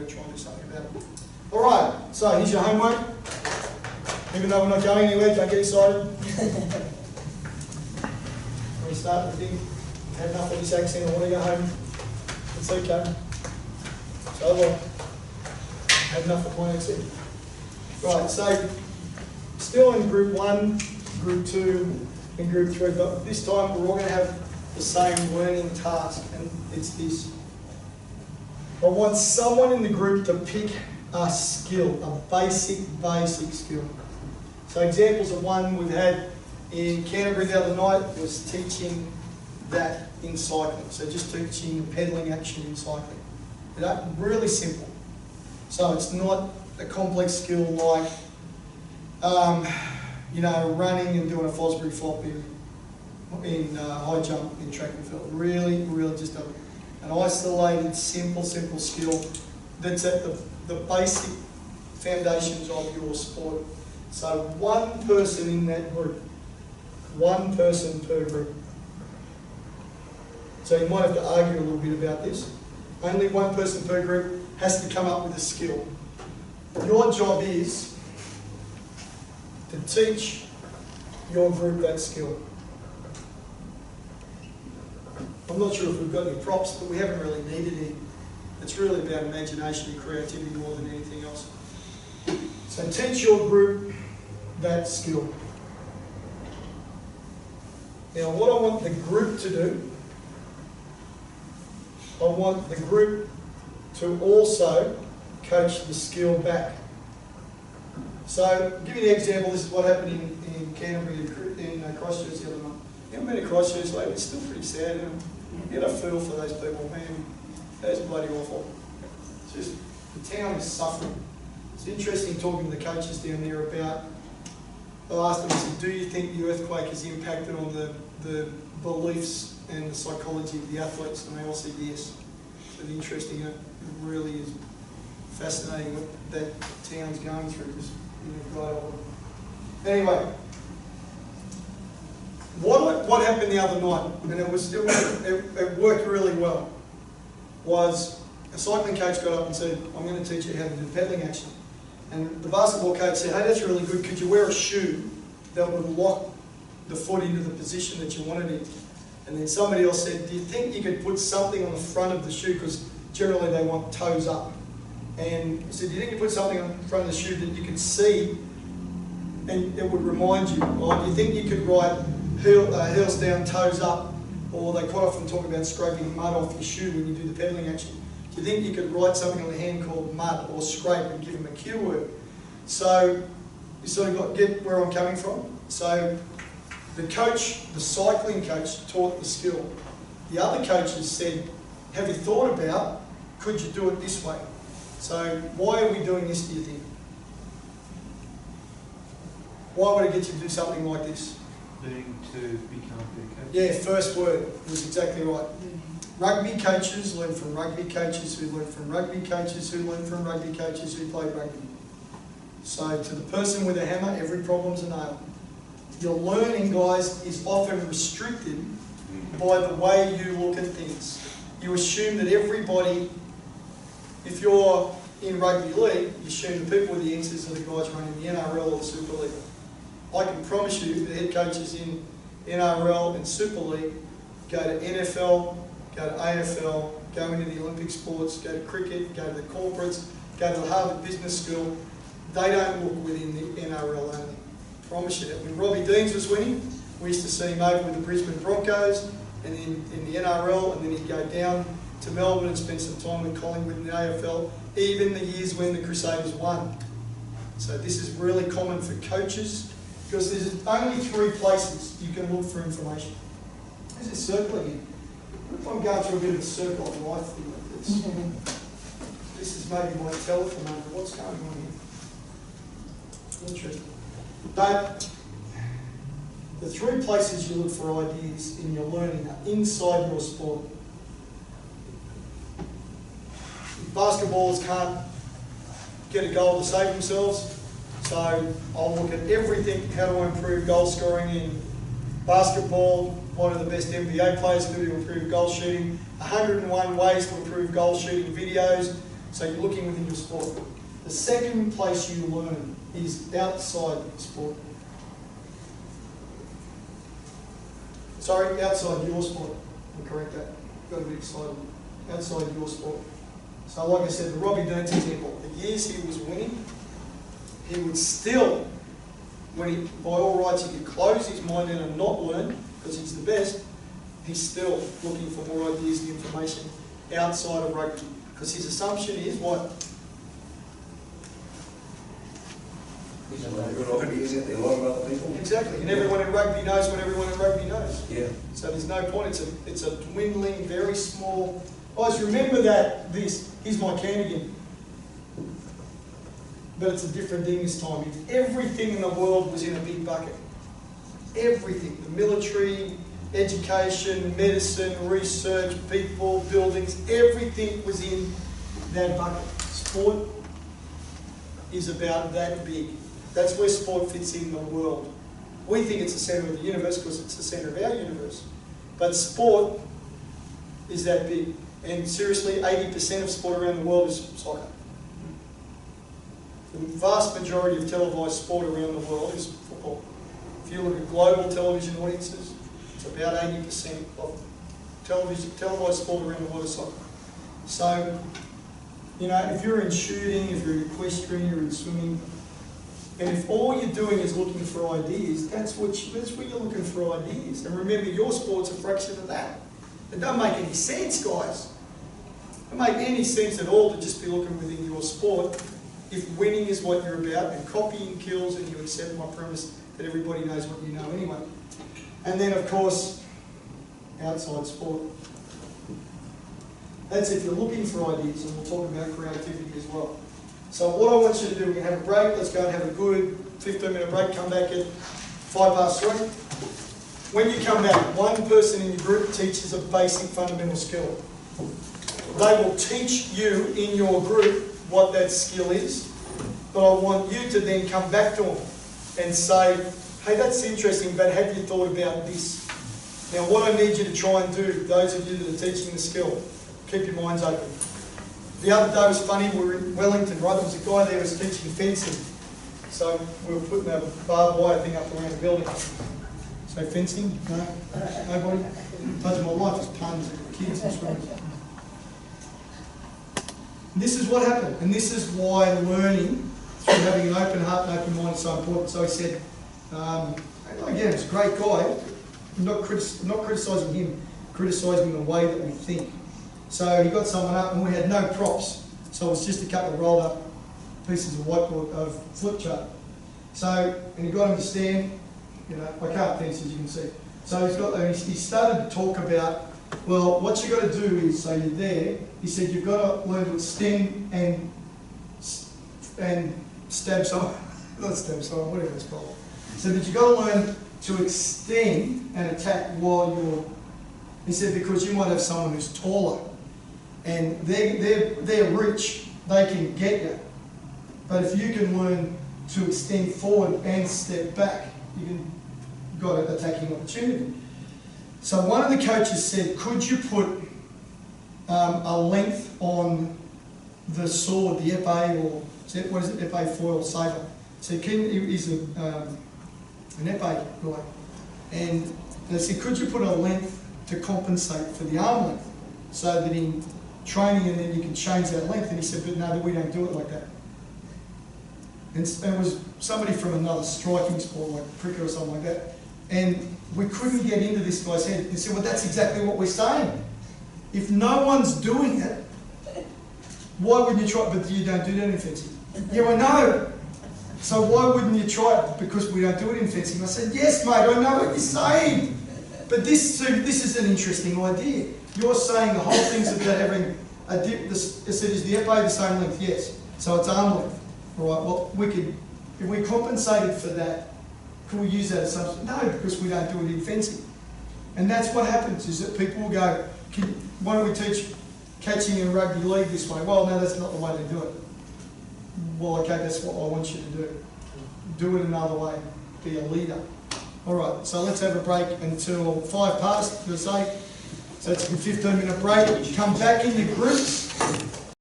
to try and do something about it. All right, so here's your homework. Even though we're not going anywhere, don't get excited. When we start the thing, have enough of this accent, I want to go home. It's okay. So what? Had enough of my accent. Right, so still in group 1, group 2, and group 3, but this time we're all going to have the same learning task, and it's this. I want someone in the group to pick a skill, a basic skill. So examples of one we've had in Canterbury the other night was teaching that in cycling. So just teaching pedalling action in cycling. Really simple. So it's not a complex skill like, running and doing a Fosbury flop in high jump in track and field. Really just an isolated, simple skill that's at the basic foundations of your sport. So one person in that group, one person per group. So you might have to argue a little bit about this. Only one person per group has to come up with a skill. Your job is to teach your group that skill. I'm not sure if we've got any props, but we haven't really needed any. It's really about imagination and creativity more than anything else. So teach your group that skill. Now what I want the group to do, I want the group to also coach the skill back. So, I'll give you an example. This is what happened in Canterbury, in Christchurch the other night. You haven't been to Christchurch lately? It's still pretty sad. You get a feel for those people, man. That's bloody awful. It's just, the town is suffering. It's interesting talking to the coaches down there about, I asked them, I said, do you think the earthquake has impacted on the beliefs and the psychology of the athletes? And they all said yes. So it's interesting, it really is fascinating what that town's going through. Because, anyway, what happened the other night, and it worked really well, was a cycling coach got up and said, I'm going to teach you how to do pedaling action. And the basketball coach said, hey, that's really good. Could you wear a shoe that would lock the foot into the position that you wanted it? And then somebody else said, do you think you could put something on the front of the shoe? Because generally they want toes up. And he said, do you think you put something on the front of the shoe that you could see and it would remind you? Or do you think you could write heels down, toes up? Or they quite often talk about scraping mud off your shoe when you do the pedaling action. Do you think you could write something on the hand called mud or scrape and give them a cue word? So you sort of get where I'm coming from. So the coach, the cycling coach, taught the skill. The other coaches said, have you thought about, could you do it this way? So why are we doing this, do you think? Why would it get you to do something like this? Learning to become a better coach. Yeah, first word was exactly right. Rugby coaches learn from rugby coaches who learn from rugby coaches who learn from rugby coaches who played rugby. So to the person with a hammer, every problem's a nail. Your learning, guys, is often restricted by the way you look at things. You assume that everybody, if you're in rugby league, you assume the people with the answers are the guys running the NRL or the Super League. I can promise you the head coaches in NRL and Super League go to NFL, go to AFL, go into the Olympic sports, go to cricket, go to the corporates, go to the Harvard Business School. They don't look within the NRL only. I promise you that. When Robbie Deans was winning, we used to see him over with the Brisbane Broncos and in the NRL, and then he'd go down to Melbourne and spend some time with Collingwood in the AFL, even the years when the Crusaders won. So this is really common for coaches, because there's only 3 places you can look for information. There's a circle again. What if I'm going through a bit of a circle of life thing like this? This is maybe my telephone number. What's going on here? Interesting. But the 3 places you look for ideas in your learning are inside your sport. Basketballers can't get a goal to save themselves, so I'll look at everything. How do I improve goal scoring in basketball? What are the best NBA players do to improve goal shooting? 101 ways to improve goal shooting videos. So you're looking within your sport. The second place you learn is outside sport. Sorry, outside your sport. I'll correct that. Got to be excited. Outside your sport. So like I said, the Robbie Deans example, the years he was winning, he would still, when he, by all rights, he could close his mind in and not learn, because he's the best, he's still looking for more ideas and information outside of rugby. Because his assumption is what? He's a lot of good ideas out there, a lot of other people. Exactly, and everyone in rugby knows what everyone in rugby knows. Yeah. So there's no point, it's a dwindling, very small. Guys, remember that here's my can again. But it's a different thing this time. If everything in the world was in a big bucket, everything, the military, education, medicine, research, people, buildings, everything was in that bucket. Sport is about that big. That's where sport fits in the world. We think it's the centre of the universe because it's the centre of our universe. But sport is that big. And seriously, 80% of sport around the world is soccer. The vast majority of televised sport around the world is football. If you look at global television audiences, it's about 80% of televised sport around the world is soccer. So, you know, if you're in shooting, if you're in equestrian, you're in swimming, and if all you're doing is looking for ideas, that's where you're looking for ideas. And remember, your sport's a fraction of that. It doesn't make any sense, guys. It doesn't make any sense at all to just be looking within your sport if winning is what you're about and copying kills and you accept my premise that everybody knows what you know anyway. And then, of course, outside sport. That's if you're looking for ideas, and we'll talk about creativity as well. So what I want you to do, we're going to have a break. Let's go and have a good 15-minute break. Come back at 3:05. When you come back, one person in your group teaches a basic fundamental skill. They will teach you in your group what that skill is, but I want you to then come back to them and say, hey, that's interesting, but have you thought about this? Now, what I need you to try and do, those of you that are teaching the skill, keep your minds open. The other day was funny, we were in Wellington, right? There was a guy there who was teaching fencing. So we were putting a barbed wire thing up around the building. So fencing? No? Nobody? Touch my life is puns, kids and swimmers. This is what happened, and this is why learning through having an open heart and open mind is so important. So he said, again, he's a great guy, not criticising him, criticising the way that we think. So he got someone up and we had no props. So it was just a couple of rolled up pieces of whiteboard, of flip chart. So, and he got him to stand, you know, I can't fence as you can see. So he started to talk about, well, what you got to do is, so you're there, he said you've got to learn to extend and stab someone, not stab someone, whatever it's called. So that you've got to learn to extend and attack while you're, he said, because you might have someone who's taller and they're rich, they can get you. But if you can learn to extend forward and step back, you've got an attacking opportunity. So one of the coaches said, could you put a length on the sword, the epee, or what is it, epee foil saber? So he's an epee guy. And they said, could you put a length to compensate for the arm length? So that in training and then you can change that length. And he said, but no, we don't do it like that. And it was somebody from another striking sport, like cricket or something like that. And we couldn't get into this guy's head. He said, well, that's exactly what we're saying. If no one's doing it, why wouldn't you try it? But you don't do that in fencing. Yeah, I know. So why wouldn't you try it? Because we don't do it in fencing. I said, yes, mate, I know what you're saying. But this is an interesting idea. You're saying the whole thing's about having a dip. Is the epee the same length? Yes. So it's arm length. All right, well, if we compensated for that, can we use that as something? No, because we don't do it in fencing. And that's what happens, is that people will go, why don't we teach catching in rugby league this way? Well, no, that's not the way they do it. Well, okay, that's what I want you to do. Do it another way. Be a leader. All right, so let's have a break until 5 past, per se. So it's a 15-minute break. Come back in your groups.